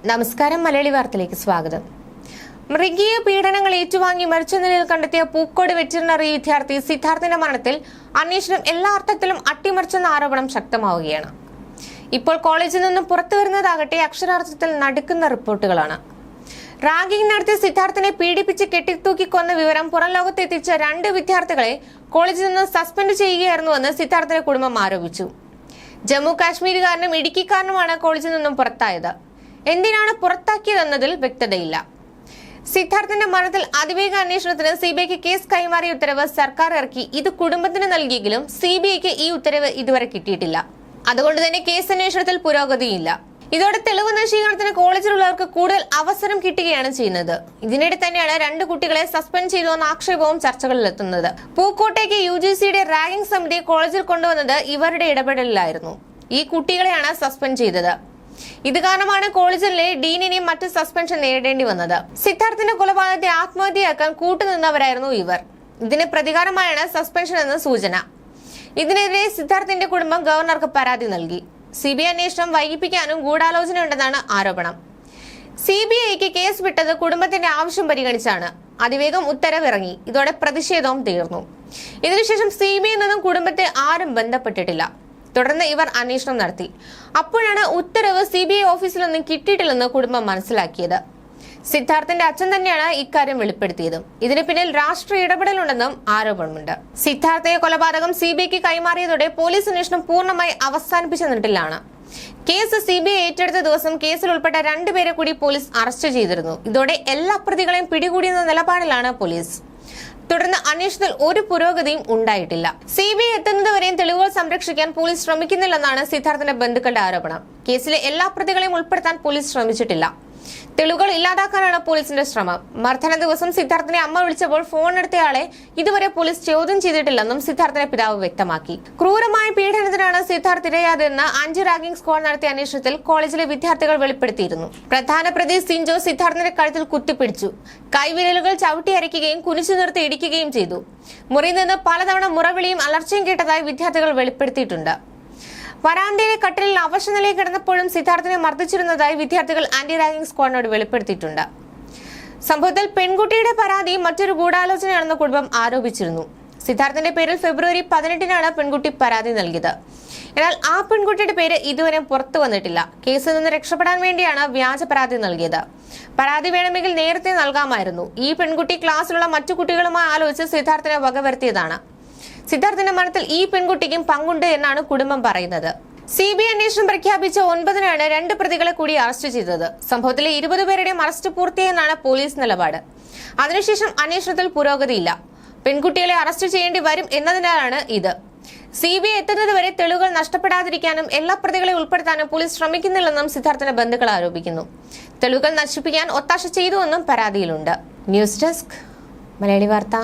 നമസ്കാരം. മലയാളി വാർത്തയിലേക്ക് സ്വാഗതം. മൃഗീയ പീഡനങ്ങൾ ഏറ്റുവാങ്ങി മരിച്ച നിലയിൽ കണ്ടെത്തിയ പൂക്കോട് വെറ്റിനറി വിദ്യാർത്ഥി സിദ്ധാർത്ഥിന്റെ മരണത്തിൽ അന്വേഷണം എല്ലാ അർത്ഥത്തിലും അട്ടിമറിച്ചെന്ന ആരോപണം ശക്തമാവുകയാണ്. ഇപ്പോൾ കോളേജിൽ നിന്നും പുറത്തുവരുന്നതാകട്ടെ അക്ഷരാർത്ഥത്തിൽ നടുക്കുന്ന റിപ്പോർട്ടുകളാണ്. റാഗിംഗ് നടത്തിയ സിദ്ധാർത്ഥിനെ പീഡിപ്പിച്ച് കെട്ടിത്തൂക്കി കൊന്ന വിവരം പുറം ലോകത്തെത്തിച്ച 2 വിദ്യാർത്ഥികളെ കോളേജിൽ നിന്ന് സസ്പെൻഡ് ചെയ്യുകയായിരുന്നുവെന്ന് സിദ്ധാർത്ഥിന്റെ കുടുംബം ആരോപിച്ചു. ജമ്മു കാശ്മീരുകാരനും ഇടുക്കിക്കാരനുമാണ് കോളേജിൽ നിന്നും പുറത്തായത്. എന്തിനാണ് പുറത്താക്കിയതെന്നതിൽ വ്യക്തതയില്ല. സിദ്ധാർത്ഥിന്റെ മരണത്തിൽ അതിവേഗ അന്വേഷണത്തിന് സിബിഐക്ക് കേസ് കൈമാറിയ ഉത്തരവ് സർക്കാർ ഇറക്കി. ഇത് കുടുംബത്തിന് നൽകിയെങ്കിലും സിബിഐക്ക് ഈ ഉത്തരവ് ഇതുവരെ കിട്ടിയിട്ടില്ല. അതുകൊണ്ട് തന്നെ കേസ് അന്വേഷണത്തിൽ പുരോഗതിയില്ല. ഇതോടെ തെളിവ് നശീകരണത്തിന് കോളേജിലുള്ളവർക്ക് കൂടുതൽ അവസരം കിട്ടുകയാണ് ചെയ്യുന്നത്. ഇതിനിടെ തന്നെയാണ് 2 കുട്ടികളെ സസ്പെൻഡ് ചെയ്തുവെന്ന ആക്ഷേപവും ചർച്ചകളിലെത്തുന്നത്. പൂക്കോട്ടേക്ക് UGCയുടെ റാഗിംഗ് സമിതിയെ കോളേജിൽ കൊണ്ടുവന്നത് ഇവരുടെ ഇടപെടലിലായിരുന്നു. ഈ കുട്ടികളെയാണ് സസ്പെൻഡ് ചെയ്തത്. ഇത് കാരണമാണ് കോളേജിലെ ഡീനിനെയും മറ്റ് സസ്പെൻഷൻ നേരിടേണ്ടി വന്നത്. സിദ്ധാർത്ഥിന്റെ കൊലപാതകത്തെ ആത്മഹത്യയാക്കാൻ കൂട്ടുനിന്നവരായിരുന്നു ഇവർ. ഇതിന് പ്രതികാരമായാണ് സസ്പെൻഷൻ എന്ന സൂചന. ഇതിനെതിരെ സിദ്ധാർത്ഥിന്റെ കുടുംബം ഗവർണർക്ക് പരാതി നൽകി. CBI അന്വേഷണം വൈകിപ്പിക്കാനും ഗൂഢാലോചനയുണ്ടെന്നാണ് ആരോപണം. CBIക്ക് കേസ് വിട്ടത് കുടുംബത്തിന്റെ ആവശ്യം പരിഗണിച്ചാണ്. അതിവേഗം ഉത്തരവിറങ്ങി. ഇതോടെ പ്രതിഷേധവും തീർന്നു. ഇതിനുശേഷം CBI നിന്നും കുടുംബത്തെ ആരും ബന്ധപ്പെട്ടിട്ടില്ല. തുടർന്ന് ഇവർ അന്വേഷണം നടത്തി. അപ്പോഴാണ് ഉത്തരവ് CBI ഓഫീസിൽ നിന്നും കിട്ടിയിട്ടില്ലെന്ന് കുടുംബം മനസ്സിലാക്കിയത്. സിദ്ധാർത്ഥിന്റെ അച്ഛൻ തന്നെയാണ് ഇക്കാര്യം വെളിപ്പെടുത്തിയതും. ഇതിന് പിന്നിൽ രാഷ്ട്രീയ ഇടപെടലുണ്ടെന്നും ആരോപണമുണ്ട്. സിദ്ധാർത്ഥയെ കൊലപാതകം CBIക്ക് കൈമാറിയതോടെ പോലീസ് അന്വേഷണം പൂർണ്ണമായി അവസാനിപ്പിച്ച നിട്ടിലാണ്. കേസ് CBI ഏറ്റെടുത്ത ദിവസം കേസിൽ ഉൾപ്പെട്ട 2 പേരെ കൂടി പോലീസ് അറസ്റ്റ് ചെയ്തിരുന്നു. ഇതോടെ എല്ലാ പ്രതികളെയും പിടികൂടിയെന്ന നിലപാടിലാണ് പോലീസ്. തുടർന്ന് അന്വേഷണത്തിൽ ഒരു പുരോഗതിയും ഉണ്ടായിട്ടില്ല. CBI എത്തുന്നതുവരെയും തെളിവുകൾ സംരക്ഷിക്കാൻ പോലീസ് ശ്രമിക്കുന്നില്ലെന്നാണ് സിദ്ധാർത്ഥിന്റെ ബന്ധുക്കളുടെ ആരോപണം. കേസിലെ എല്ലാ പ്രതികളെയും ഉൾപ്പെടുത്താൻ പോലീസ് ശ്രമിച്ചിട്ടില്ല. തെളിവുകൾ ഇല്ലാതാക്കാനാണ് പോലീസിന്റെ ശ്രമം. മർദ്ദന ദിവസം സിദ്ധാർത്ഥിനെ അമ്മ വിളിച്ചപ്പോൾ ഫോൺ എടുത്തയാളെ ഇതുവരെ പോലീസ് ചോദ്യം ചെയ്തിട്ടില്ലെന്നും സിദ്ധാർത്ഥിന്റെ പിതാവ് വ്യക്തമാക്കി. ക്രൂരമായ പീഡനത്തിനാണ് സിദ്ധാർത്ഥ് ഇരയാതെന്ന് ആന്റി റാഗിംഗ് സ്ക്വാഡ് നടത്തിയ അന്വേഷണത്തിൽ കോളേജിലെ വിദ്യാർത്ഥികൾ വെളിപ്പെടുത്തിയിരുന്നു. പ്രധാന പ്രതി സിൻജോ സിദ്ധാർത്ഥിന്റെ കഴുത്തിൽ കുത്തിപ്പിടിച്ചു. കൈവിരലുകൾ ചവിട്ടി അരയ്ക്കുകയും കുനിച്ചു നിർത്തി ഇടിക്കുകയും ചെയ്തു. മുറിയിൽ നിന്ന് പലതവണ മുറവിളിയും അലർച്ചയും കേട്ടതായി വിദ്യാർത്ഥികൾ വെളിപ്പെടുത്തിയിട്ടുണ്ട്. വരാന്തയിലെ കട്ടിലിൽ അവശനിലയിൽ കിടന്നപ്പോഴും സിദ്ധാർത്ഥിനെ മർദ്ദിച്ചിരുന്നതായി വിദ്യാർത്ഥികൾ ആന്റി റാഗിംഗ് സ്ക്വാഡിനോട് വെളിപ്പെടുത്തിയിട്ടുണ്ട്. സംഭവത്തിൽ പെൺകുട്ടിയുടെ പരാതി മറ്റൊരു ഗൂഢാലോചനയാണെന്ന് കുടുംബം ആരോപിച്ചിരുന്നു. സിദ്ധാർത്ഥിന്റെ പേരിൽ ഫെബ്രുവരി 18-നാണ് പെൺകുട്ടി പരാതി നൽകിയത്. എന്നാൽ ആ പെൺകുട്ടിയുടെ പേര് ഇതുവരെ പുറത്തു വന്നിട്ടില്ല. കേസിൽ നിന്ന് രക്ഷപ്പെടാൻ വേണ്ടിയാണ് വ്യാജ പരാതി നൽകിയത്. പരാതി വേണമെങ്കിൽ നേരത്തെ നൽകാമായിരുന്നു. ഈ പെൺകുട്ടി ക്ലാസ്സിലുള്ള മറ്റു കുട്ടികളുമായി ആലോചിച്ച് സിദ്ധാർത്ഥിനെ വകവരുത്തിയതാണ്. സിദ്ധാർത്ഥിന്റെ മരണത്തിൽ ഈ പെൺകുട്ടിക്കും പങ്കുണ്ട് എന്നാണ് കുടുംബം പറയുന്നത്. CBI അന്വേഷണം പ്രഖ്യാപിച്ച 9-നാണ് 2 പ്രതികളെ കൂടി അറസ്റ്റ് ചെയ്തത്. സംഭവത്തിലെ 20 പേരുടെയും അറസ്റ്റ് പൂർത്തിയെന്നാണ് പോലീസ് നിലപാട്. അതിനുശേഷം അന്വേഷണത്തിൽ പുരോഗതിയില്ല. പെൺകുട്ടികളെ അറസ്റ്റ് ചെയ്യേണ്ടി വരും എന്നതിനാലാണ് ഇത്. CBI എത്തുന്നതുവരെ തെളിവുകൾ നഷ്ടപ്പെടാതിരിക്കാനും എല്ലാ പ്രതികളെ ഉൾപ്പെടുത്താനും പോലീസ് ശ്രമിക്കുന്നില്ലെന്നും സിദ്ധാർത്ഥിന്റെ ബന്ധുക്കൾ ആരോപിക്കുന്നു. തെളിവുകൾ നശിപ്പിക്കാൻ ഒത്താശ ചെയ്തുവെന്നും പരാതിയിലുണ്ട്. ന്യൂസ് ഡെസ്ക് മലയാളി വാർത്ത.